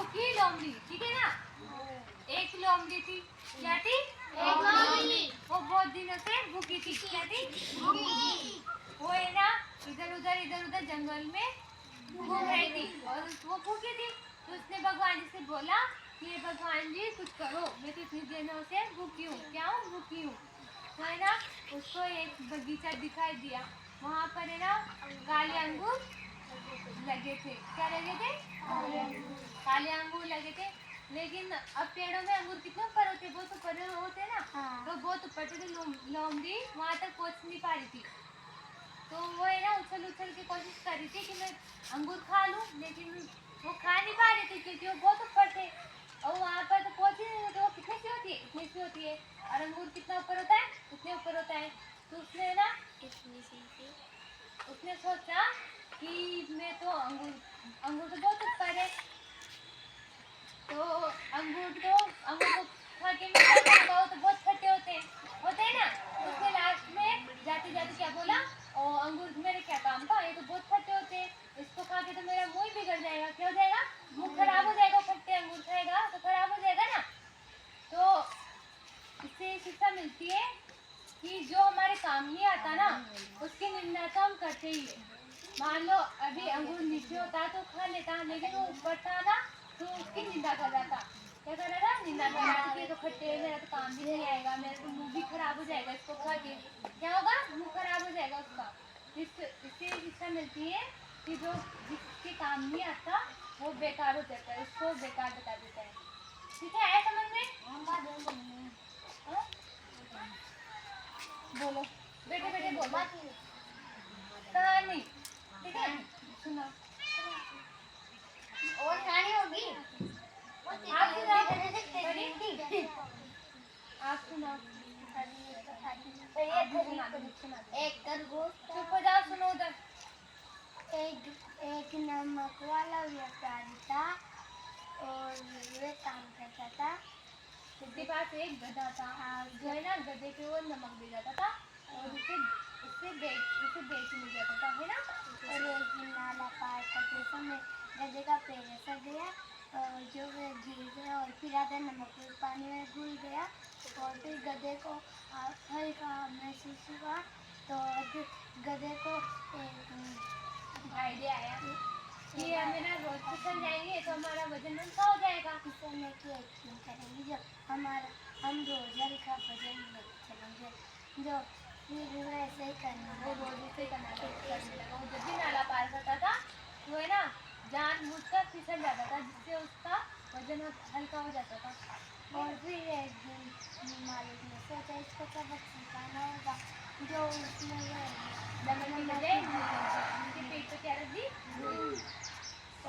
भूखी लोमड़ी, ठीक है ना। एक लोमड़ी थी, क्या थी? एक लोमड़ी। वो बहुत दिनों से भूखी थी, क्या थी? भूखी। वो है ना इधर उधर जंगल में घूम रही थी और वो भूखी थी। तो उसने भगवान जी से बोला कि भगवान जी कुछ करो, मैं तो इतनी दिनों से भूखी हूँ, क्या हूँ? भूखी हूँ। तो है ना उसको एक बगीचा दिखाई दिया, वहाँ पर है ना काले अंगूर लगे थे। क्या लगे थे? काले अंगूर लगे थे। लेकिन अब पेड़ों में अंगूर कितने ऊपर होते, बहुत ऊपर होते ना। तो बहुत ऊपर थे, तो लोमड़ी वहाँ तक पहुँच नहीं पा रही थी। तो वो है ना उछल के कोशिश कर रही थी कि मैं अंगूर खा लूं, लेकिन वो खा नहीं पा रही थी क्योंकि वो बहुत ऊपर थे और वहाँ पर तो पहुँच ही नहीं। तो वो कितने सी होती है? इतनी सी होती है। और अंगूर कितना ऊपर होता है? उतने ऊपर होता है। तो उसने ना उसने सोचा कि मैं तो अंगूर तो बहुत ऊपर है, तो अंगूर को खा के मैं क्या करूँगा? वो तो बहुत खट्टे होते हैं ना। तो उसने लास्ट में जाते जाते क्या बोला, और अंगूर मेरे क्या काम का, ये तो बहुत खट्टे होते हैं, इसको खा के तो मेरा मुंह ही बिगड़ जाएगा। क्या हो जाएगा? मुंह खराब हो जाएगा। खट्टे अंगूर खाएगा तो खराब हो जाएगा ना। तो इससे शिक्षा मिलती है कि जो हमारे काम नहीं आता ना उसकी निंदा तो हम करते ही है। मान लो अभी अंगूर नीचे होता तो खा लेता, लेकिन वो ऊपर था ना तो उसकी निंदा कर रहा था। क्या कर रहा था? निंदा कर रहा था कि ये तो खट्टे है, मेरा तो काम भी नहीं आएगा, मेरा तो मुंह भी खराब हो जाएगा इसको खा के। क्या होगा? मुंह खराब हो जाएगा उसका। इससे शिक्षा मिलती है कि जो जिसके काम नहीं आता वो बेकार हो जाता है, उसको बेकार बता देता है। ठीक है, आया समझ में? बोलो बेटे बेटे बोलो कहानी, ठीक है? सुनो और कहानी होगी। आप सुनाओ, आप सुनाओ। एक खरगोश चुप हो जाओ, सुनो उधर। एक नमक वाला व्यापारी था और वे काम करता था। उसके पास एक गधा था, जो है ना गधे पे वो नमक दे जाता था और उसे बेच नहीं जाता था, है ना। और एक दिन नाला पार करते समय गधे का पैर फिसल गया और जो वे गिर गया और फिर आधा नमक पानी में घुल गया और फिर गधे को हल्का महसूस हुआ। तो गधे को एक आइडिया आया कि हमें ना रोज फिसल जाएंगे तो हमारा वजन हल्का हो जाएगा। फिसलने की एक्टिंग करेंगे जो हम रोज हल्का वजन लेके चलेंगे। जो फिर वैसे ही करना वो रोज ऐसे करने लगा। वो जब भी नाला पार करता था तो है ना जानबूझकर फिसल जाता था, जिससे उसका वजन हल्का हो जाता था। और फिर एक दिन मालिक ने सोचा इसको सबक सिखाना होगा। जो उसने उनके पेट पे क्या रख दी?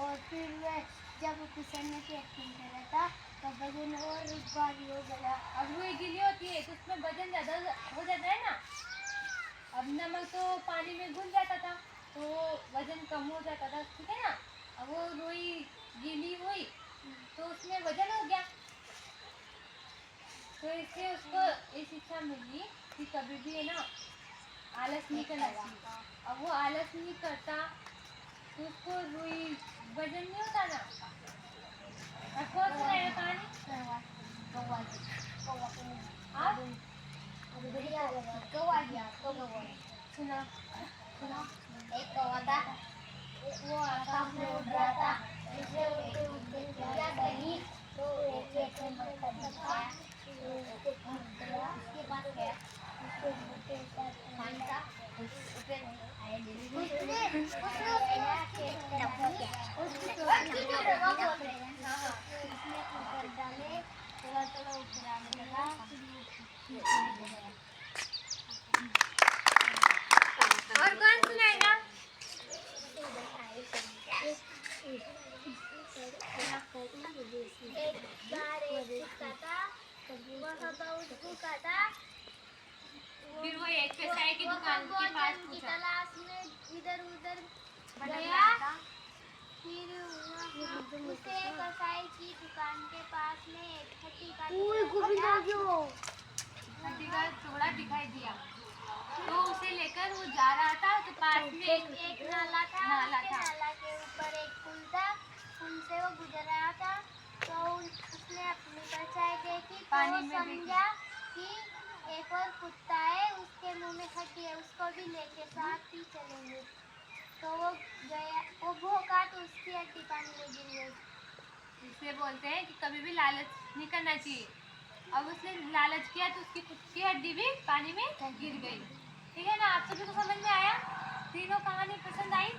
और फिर वह जब फिसलने की एक्टिंग कर रहा था तब वजन और भारी हो गया। अब रुई गीली होती है तो उसमें वजन ज्यादा हो जाता है ना। अब नमक तो पानी में घुल जाता था तो वजन कम हो जाता था, ठीक है ना। अब वो रुई गीली हुई तो उसमें वजन हो गया। तो इससे उसको ये शिक्षा मिली कि कभी भी है ना आलस नहीं करना चाहिए। अब वो आलस नहीं करता तो उसको रुई वजन नहीं होता ना। और कौन सुनाएगा कहानी? आप सुना सुना। एक कौवा था, वो आकाश में उड़ रहा था। जिसे उड़ते उड़ते क्या कहीं तो एक पेड़ में पहुंचा। उसके पास गया, उसके मुंह के साथ खान था। उसने ऊपर डाले, थोड़ा थोड़ा ऊपर आने लगा। और कौन सुनाएगा? एक बार एक कुत्ता था, वह बहुत भूखा था। फिर वो एक कसाई की दुकान के पास की पूछा। तलाश में इधर उधर भटक गया। रहा था। फिर उसे कसाई की दुकान के पास में एक हड्डी का टुकड़ा दिखाई दिया तो उसे लेकर वो जा रहा था तो पास में एक नाला था। नाला था। नाला के ऊपर एक पुल था, पुल से वो गुजर रहा था। उसने अपनी परछाई देखी तो पानी वो में देखी। समझा कि एक और कुत्ता है, उसके मुंह में हड्डी है, उसको भी लेके साथ ही चलेंगे। तो वो गया, वो भौंका तो उसकी हड्डी पानी में गिर गई। इसे बोलते हैं कि कभी भी लालच नहीं करना चाहिए। अब उसने लालच किया तो उसकी खुद की हड्डी भी पानी में गिर गई। ठीक है ना, आप सभी को समझ में आया? तीनों कहानी पसंद आई?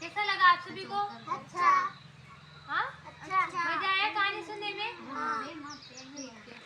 कैसा लगा आप सभी को? अच्छा हाँ, अच्छा मजा आया कहानी सुनने में? हाँ। ठीक है।